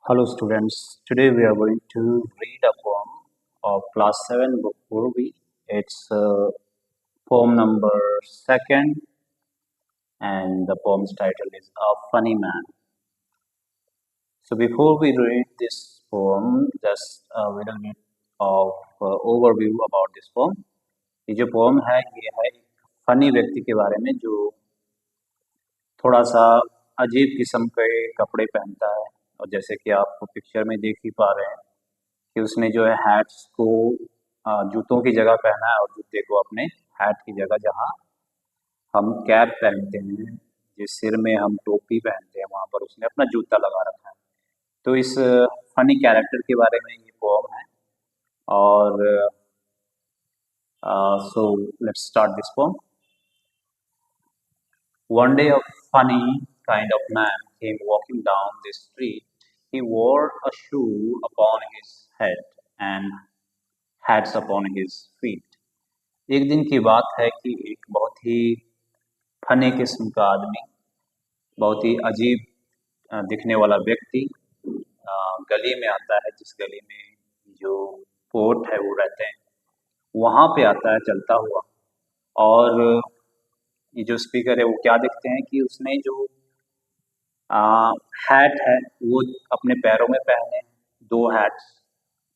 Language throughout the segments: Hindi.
Hello students, today we are going to read a poem of class 7 book Purvi. It's poem number 2nd and the poem's title is A Funny Man. So before we read this poem, just a little bit of overview about this poem. ये जो poem है ये है एक फनी व्यक्ति के बारे में जो थोड़ा सा अजीब किस्म के कपड़े पहनता है और जैसे कि आप पिक्चर में देख ही पा रहे हैं कि उसने जो है हैट्स को जूतों की जगह पहना है और जूते को अपने हैट की जगह जहाँ हम कैप पहनते हैं जिस सिर में हम टोपी पहनते हैं वहाँ पर उसने अपना जूता लगा रखा है। तो इस फनी कैरेक्टर के बारे में ये पोम है और so let's start this pome. One day a funny kind of man came walking down the street. He wore a shoe upon his head and hats upon his feet. एक दिन की बात है कि एक बहुत ही फनी किस्म का आदमी, बहुत ही अजीब दिखने वाला व्यक्ति गली में आता है, जिस गली में जो कोर्ट है वो रहते हैं, वहाँ पे आता है चलता हुआ। और ये जो स्पीकर है वो क्या देखते हैं कि उसने जो हैट है वो अपने पैरों में पहने हैं, दो हैट्स,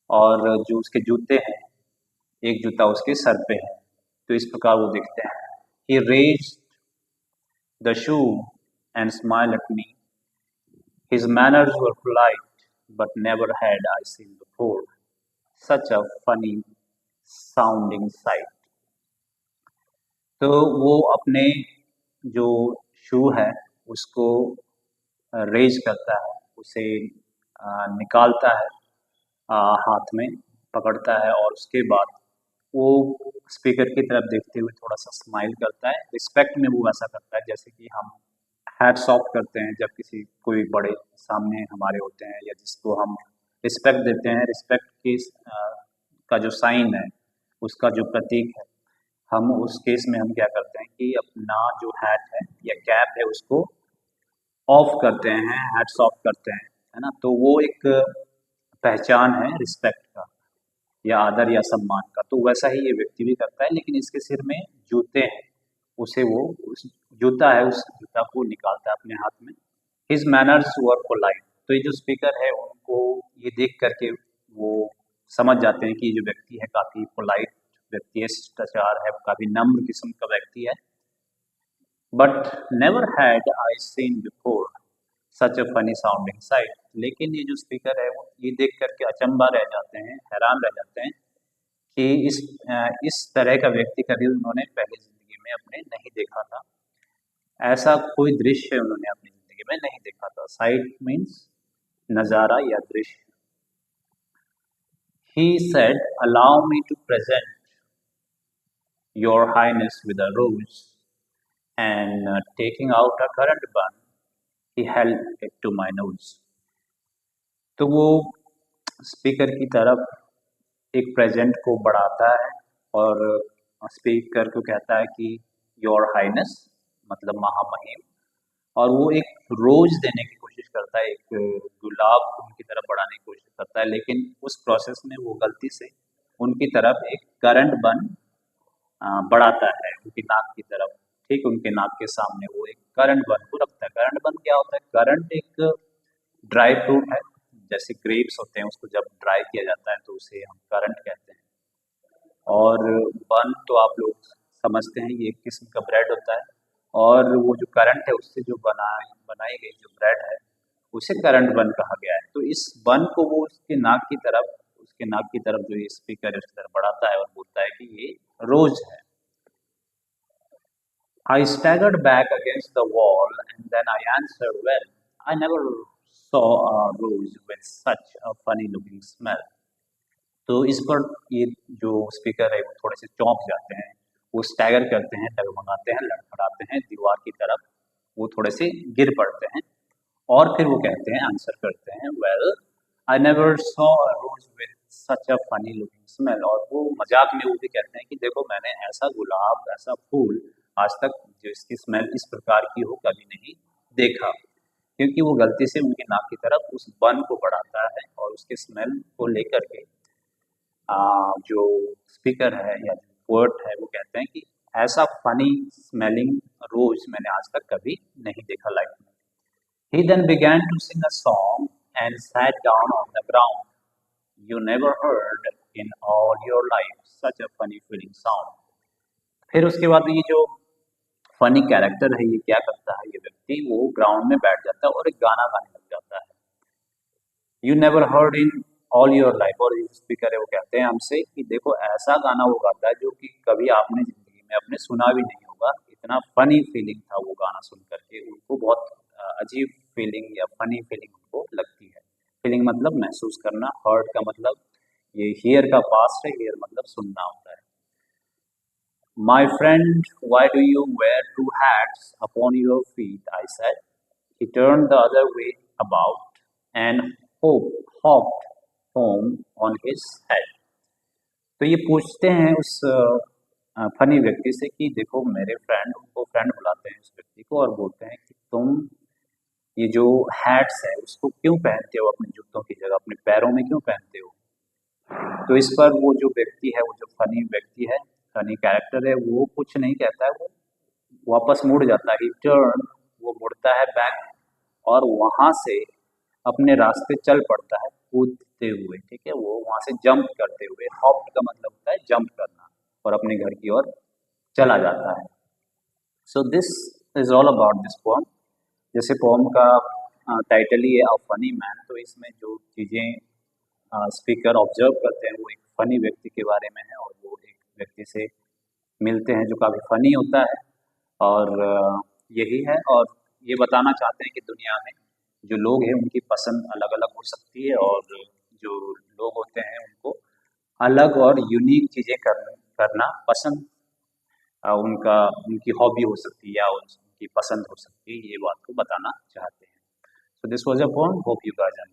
और जो उसके जूते हैं एक जूता उसके सर पे है। तो इस प्रकार वो दिखते हैं। He raised the shoe and smiled at me. His manners were polite, but never had I seen before such a funny sounding sight. तो वो अपने जो शू है उसको रेज करता है, उसे निकालता है, हाथ में पकड़ता है और उसके बाद वो स्पीकर की तरफ देखते हुए थोड़ा सा स्माइल करता है। रिस्पेक्ट में वो ऐसा करता है जैसे कि हम हैट्स ऑफ करते हैं जब किसी कोई बड़े सामने हमारे होते हैं या जिसको हम रिस्पेक्ट देते हैं। रिस्पेक्ट की का जो साइन है, उसका जो प्रतीक है, हम उस केस में हम क्या करते हैं कि अपना जो हैट है या कैप है उसको ऑफ करते हैं, हैट्स ऑफ करते हैं, है ना। तो वो एक पहचान है रिस्पेक्ट का या आदर या सम्मान का। तो वैसा ही ये व्यक्ति भी करता है, लेकिन इसके सिर में जूते हैं, उसे वो उस जूता है उस जूता को निकालता है अपने हाथ में। हिज मैनर्स वर पोलाइट। तो ये जो स्पीकर है उनको ये देख करके वो समझ जाते हैं कि ये जो व्यक्ति है काफ़ी पोलाइट व्यक्ति है, शिष्टाचार है, काफ़ी नम्र किस्म का व्यक्ति है। But never had I seen before such a funny sounding site. लेकिन ये जो स्पीकर है वो ये देख करके अचंभा रह जाते हैं, हैरान रह जाते हैं कि इस तरह का व्यक्ति कभी उन्होंने पहले ज़िंदगी में अपने नहीं देखा था। ऐसा कोई दृश्य उन्होंने अपनी ज़िंदगी में नहीं देखा था। साइट मीन्स नज़ारा या दृश्य। He said, "Allow me to present your highness with a rose," and taking out a currant bun, he held it to my nose. तो वो स्पीकर की तरफ एक प्रेजेंट को बढ़ाता है और स्पीकर को कहता है कि योर हाइनेस मतलब महामहिम, और वो एक रोज देने की कोशिश करता है, एक गुलाब उनकी तरफ बढ़ाने की कोशिश करता है, लेकिन उस प्रोसेस में वो गलती से उनकी तरफ एक करंट बन बढ़ाता है उनकी नाक की तरफ। ठीक उनके नाक के सामने वो एक करंट बन को रखता है। करंट बन क्या होता है? करंट एक ड्राई फ्रूट है, जैसे ग्रेप्स होते हैं, उसको जब ड्राई किया जाता है तो उसे हम करंट कहते हैं। और बन तो आप लोग समझते हैं, ये एक किस्म का ब्रेड होता है, और वो जो करंट है उससे जो बनाई गई जो ब्रेड है उसे करंट बन कहा गया है। तो इस बन को वो उसके नाक की तरफ जो ये स्पीकर है उसकी तरफ बढ़ाता है और बोलता है कि ये रोज है। I staggered back against the wall and then I answered, "Well, I never saw a rose with such a funny looking smell." तो इस पर ये जो स्पीकर है वो थोड़े से चौंक जाते हैं, वो स्टैगर करते हैं, डगमगाते हैं, लड़खड़ाते हैं दीवार की तरफ, वो थोड़े से गिर पड़ते हैं और फिर वो कहते हैं, आंसर करते हैं, "well, I never saw a rose with such a funny looking smell." और वो मजाक में वो भी कहते हैं कि देखो मैंने ऐसा गुलाब, ऐसा फूल आज तक जो इसकी स्मेल इस प्रकार की हो कभी नहीं देखा। क्योंकि वो गलती से उनकी नाक की तरफ उस बन को बढ़ाता है और उसके स्मेल को लेकर के जो स्पीकर है या पोएट है वो कहते हैं कि ऐसा फनी स्मेलिंग रोज मैंने आज तक कभी नहीं देखा लाइफ में। He then began to sing a song and sat down on the ground. You never heard in all your life such a funny feeling sound. फिर उसके बाद ये जो फनी कैरेक्टर है ये क्या करता है, ये व्यक्ति वो ग्राउंड में बैठ जाता है और एक गाना गाने लग जाता है। You never heard in all your life, और स्पीकर है वो कहते हैं हमसे कि देखो ऐसा गाना वो गाता है जो कि कभी आपने जिंदगी में अपने सुना भी नहीं होगा। इतना फनी फीलिंग था वो गाना सुन करके, उनको बहुत अजीब फीलिंग या फनी फीलिंग उनको लगती है। फीलिंग मतलब महसूस करना, हर्ट का मतलब ये हियर का पास्ट है, हियर मतलब सुनना होता है। My friend, why do you wear two hats upon your feet? I said. He turned the other way about and hopped home on his head. तो ये पूछते हैं उस फनी व्यक्ति से कि देखो मेरे फ्रेंड, उनको फ्रेंड बुलाते हैं उस व्यक्ति को और बोलते हैं कि तुम ये जो हैट्स है उसको क्यों पहनते हो अपने जूतों की जगह, अपने पैरों में क्यों पहनते हो। तो इस पर वो जो व्यक्ति है, वो जो फनी व्यक्ति है, फनी कैरेक्टर है, वो कुछ नहीं कहता है, वो वापस मुड़ जाता है। टर्न, वो मुड़ता है बैक और वहां से अपने रास्ते चल पड़ता है कूदते हुए, ठीक है, वो वहां से जंप करते हुए। हॉप का मतलब होता है जंप करना, और अपने घर की ओर चला जाता है। So this is all about this pome. जैसे पोम का टाइटल ही है अ फनी मैन, तो इसमें जो चीज़ें स्पीकर ऑब्जर्व करते हैं वो एक फनी व्यक्ति के बारे में है, और वो एक व्यक्ति से मिलते हैं जो काफ़ी फनी होता है, और यही है। और ये बताना चाहते हैं कि दुनिया में जो लोग हैं उनकी पसंद अलग अलग हो सकती है, और जो लोग होते हैं उनको अलग और यूनिक चीज़ें करना पसंद, उनका उनकी हॉबी हो सकती है या उनकी पसंद हो सकती है, ये बात को बताना चाहते हैं। So this was a point, hope you guys understand.